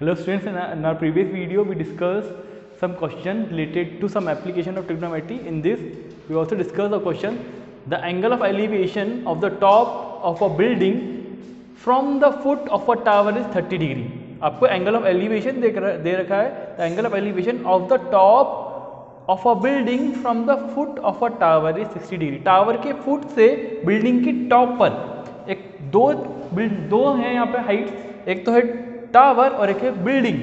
Hello students, in our previous video we discussed some question related to some application of trigonometry. In this we also discussed the question, the angle of elevation of the top of a building from the foot of a tower is 30 degree. आपको angle of elevation दे रखा है, the angle of elevation of the top of a building from the foot of a tower is 60 degree. Tower के foot से building की top पर एक दो है यहाँ पे हाइट, एक तो है टावर और एक है बिल्डिंग.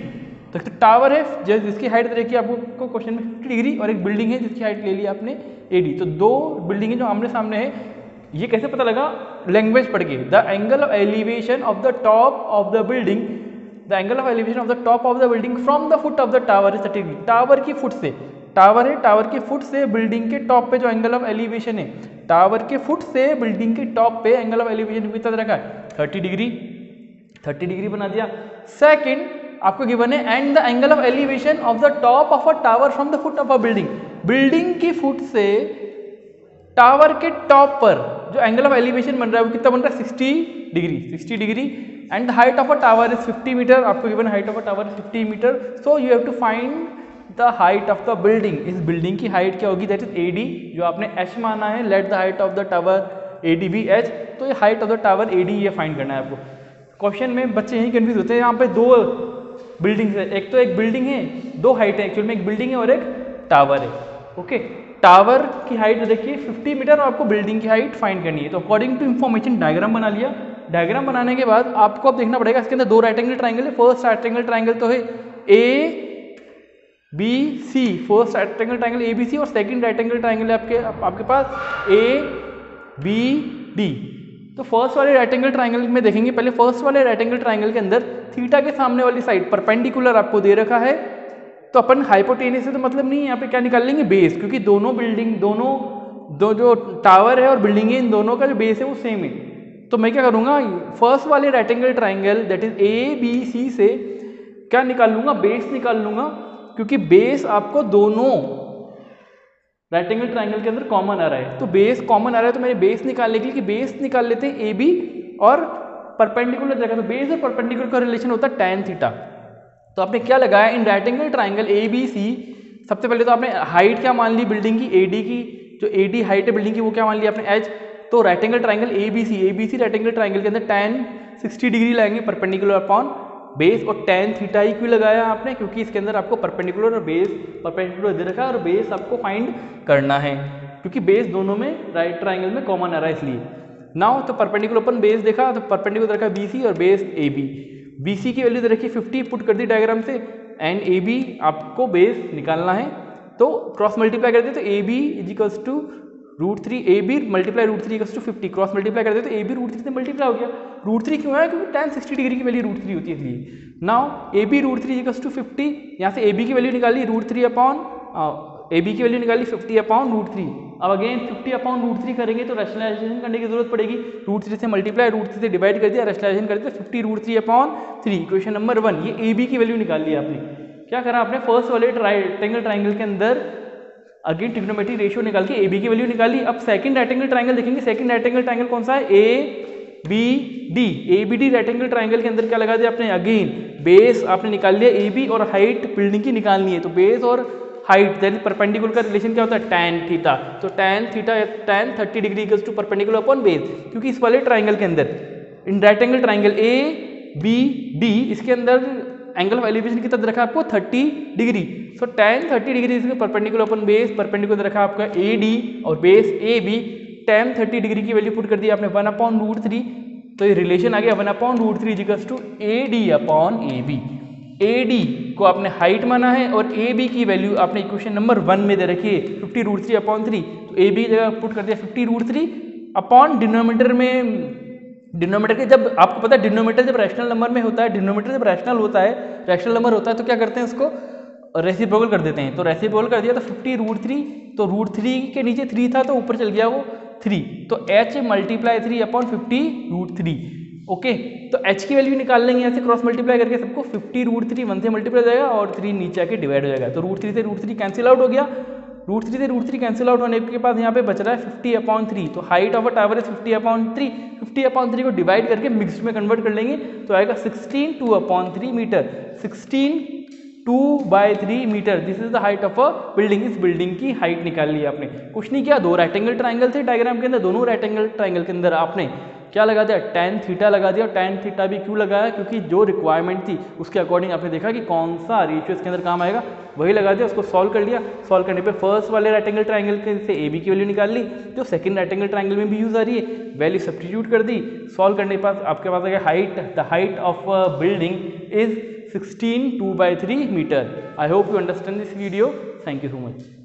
तो टावर है जिसकी हाइट देखिए आपको क्वेश्चन में 50 डिग्री, और एक बिल्डिंग है जिसकी हाइट ले ली आपने 80. तो दो बिल्डिंग है जो आमने सामने है. ये कैसे पता लगा? लैंग्वेज पढ़ के. The angle of elevation of the top of the building, the angle of elevation of the top of the building from the foot of the tower is 30 degree. Tower की फुट से, tower है, tower के foot से building के top पे जो angle of elevation है, tower के फुट से बिल्डिंग के टॉप पे एंगल ऑफ एलिवेशन कितना रखा है? 30 डिग्री. 30 डिग्री बना दिया. सेकंड आपको गिवन है and the angle of elevation of the top of a tower from the foot of a building. Building की फुट से टावर के टॉप पर जो एंगल ऑफ एलिवेशन बन रहा है वो कितना बन रहा है? 60 degree. 60 degree. And the height of a tower is 50 metre. आपको given height of a tower is 50 metre. So you have to find the height of the building. इस बिल्डिंग की हाइट क्या होगी? दैट इज AD, जो आपने H माना है. Let the height of the tower AD B H. तो ये height of the tower AD ये फाइंड करना है आपको. क्वेश्चन में बच्चे यही कंफ्यूज होते हैं. यहाँ पे दो बिल्डिंग है, एक तो एक बिल्डिंग है, दो हाइट है. एक्चुअल में एक बिल्डिंग है और एक टावर है. ओके, टावर की हाइट देखिए 50 मीटर और आपको बिल्डिंग की हाइट फाइंड करनी है. तो अकॉर्डिंग टू इन्फॉर्मेशन डायग्राम बना लिया. डायग्राम बनाने के बाद आपको अब देखना पड़ेगा इसके अंदर दो राइट एंगल ट्राइंगल है. फर्स्ट राइट एंगल ट्राइंगल तो है ABC, first right angle triangle ABC, और सेकंड राइट एंगल ट्राइंगल है आपके पास ABD. तो फर्स्ट वाले राइट एंगल ट्राइंगल में देखेंगे. पहले फर्स्ट वाले राइट एंगल ट्राइंगल के अंदर थीटा के सामने वाली साइड परपेंडिकुलर आपको दे रखा है. तो अपन हाइपोटेनस से तो मतलब नहीं है, यहाँ पे क्या निकाल लेंगे? बेस. क्योंकि दोनों बिल्डिंग, दो जो टावर है और बिल्डिंग है, इन दोनों का जो बेस है वो सेम है. तो मैं क्या करूँगा, फर्स्ट वाले right angle triangle that is ABC से क्या निकाल लूँगा? बेस निकाल लूँगा. क्योंकि बेस आपको दोनों राइट एंगल ट्राइंगल के अंदर कॉमन आ रहा है. तो बेस कॉमन आ रहा है, तो मेरे बेस निकालने के लिए कि बेस निकाल लेते हैं AB और परपेंडिकुलर जगह. तो बेस और परपेंडिकुलर का रिलेशन होता है tan थीटा. तो आपने क्या लगाया इन राइट एंगल ट्राइंगल ABC? सबसे पहले तो आपने हाइट क्या मान ली बिल्डिंग की? AD की. जो AD हाइट है बिल्डिंग की वो क्या मान ली आपने? H. तो right angle triangle ABC right angle triangle के अंदर tan 60 डिग्री लगाएंगे परपेंडिकुलर अपॉन बेस, और tan थीटा ही क्यों लगाया आपने? क्योंकि इसके अंदर आपको परपेंडिकुलर और बेस परपेंडिकुलर दे रखा है और बेस आपको फाइंड करना है, क्योंकि बेस दोनों में राइट ट्राइंगल में कॉमन आ रहा है इसलिए. नाउ तो परपेंडिकुलर अपन बेस देखा, तो परपेंडिकुलर रखा BC और बेस AB. BC की वैल्यू दे रखी 50, पुट कर दी डायग्राम से, एंड AB आपको बेस निकालना है. तो क्रॉस मल्टीप्लाई कर दे तो AB is equals to √3, AB multiply √3 equals to 50. Cross multiply कर दे तो AB √3 से मल्टीप्लाई हो गया. √3 क्यों है? क्योंकि tan 60 डिग्री की वैल्यू √3 होती है इसलिए. Now AB √3 equals to 50. यहाँ से AB की वैल्यू निकाली √3 अपॉन AB की वैल्यू निकाली 50 अपॉन √3. अब अगेन 50 अपॉन √3 करेंगे तो रैशनलाइजेशन करने की जरूरत पड़ेगी. √3 से मल्टीप्लाई, √3 से डिवाइड कर दिया, रैशनलाइजेशन कर दिया, 50 √3 अपॉन 3. Equation number 1. ये AB की वैल्यू निकाल ली आपने. क्या करा आपने? फर्स्ट वाले राइट एंगल ट्राइंगल के अंदर अगेन ट्रिग्नोमेट्री रेशियो निकाल के AB की वैल्यू निकाली. अब सेकंड राइट एंगल ट्राइंगल देखेंगे. सेकंड राइट एंगल ट्राइंगल कौन सा है? ABD राइट एंगल ट्राइंगल के अंदर क्या लगा दिया आपने? अगेन बेस आपने निकाल लिया AB, और हाइट बिल्डिंग की निकालनी है. तो बेस और हाइट दैट परपेंडिकुलर का रिलेशन क्या होता है? tan theta. तो tan theta tan 30 degree equals to perpendicular upon base. क्योंकि इस वाले ट्राइंगल के अंदर in right angle triangle ABD इसके अंदर एंगल ऑफ एलिवेशन कितना रखा आपको? 30 डिग्री. सो tan 30 डिग्री इसके परपेंडिकुलर अपन बेस, परपेंडिकुलर रखा आपका AD और बेस AB. tan 30 डिग्री की वैल्यू पुट कर दी आपने 1 अपॉन √3. तो ये रिलेशन आ गया 1 upon √3 equals to AD upon AB. AD को आपने हाइट माना है और AB की वैल्यू आपने इक्वेशन नंबर 1 में दे रखी है 50 √3 अपॉन 3. तो AB की जगह पुट कर दिया 50 √3 अपॉन डिनोमिनेटर में. डिनोमिनेटर के जब आपको पता है डिनोमिनेटर जब रैशनल नंबर में होता है, डिनोमिनेटर जब रैशनल होता है, रैशनल नंबर होता है, तो क्या करते हैं उसको रेसिप्रोकल कर देते हैं. तो रेसिप्रोकल कर दिया तो 50 √3. तो √3 के नीचे 3 था तो ऊपर चल गया वो 3. तो H मल्टीप्लाई 3 अपॉन 50 √3. ओके, तो H की वैल्यू निकाल लेंगे यहाँ से क्रॉस मल्टीप्लाई करके सबको. 50 √3 1 से मल्टीप्लाई हो जाएगा और 3 नीचे आके डिवाइड हो जाएगा. तो √3 से √3 कैंसिल आउट हो गया. √3 से √3 कैंसिल आउट होने के पास यहाँ पे बच रहा है 50/3। तो height of a tower is 50/3। 50/3 को डिवाइड करके मिक्स्ड में कन्वर्ट कर लेंगे तो आएगा 16 2/3 metre. 16 2/3 metre, this is the height of a building. इस बिल्डिंग की हाइट निकाल ली आपने। कुछ नहीं किया, दो राइट एंगल ट्राइंगल थे डायग्राम के अंदर, दोनों राइट एंगल ट्राइंगल के अंदर आपने क्या लगा दिया, tan थीटा लगा दिया। tan थीटा भी क्यों लगाया, क्योंकि जो रिक्वायरमेंट थी उसके अकॉर्डिंग आपने देखा कि कौन सा रेशियो इसके अंदर काम आएगा, वही लगा दिया। उसको सॉल्व कर लिया। सॉल्व करने पे फर्स्ट वाले राइट एंगल ट्राइंगल के से ए बी की वैल्यू निकाल ली, जो सेकंड राइट एंगल ट्राइंगल में भी यूज आ रही है, वैल्यू सब्स्टिट्यूट कर दी। सॉल्व करने के पास आपके पास आ गया height, the height of building is 16 2/3 metre. I hope you understand this video. Thank you so much.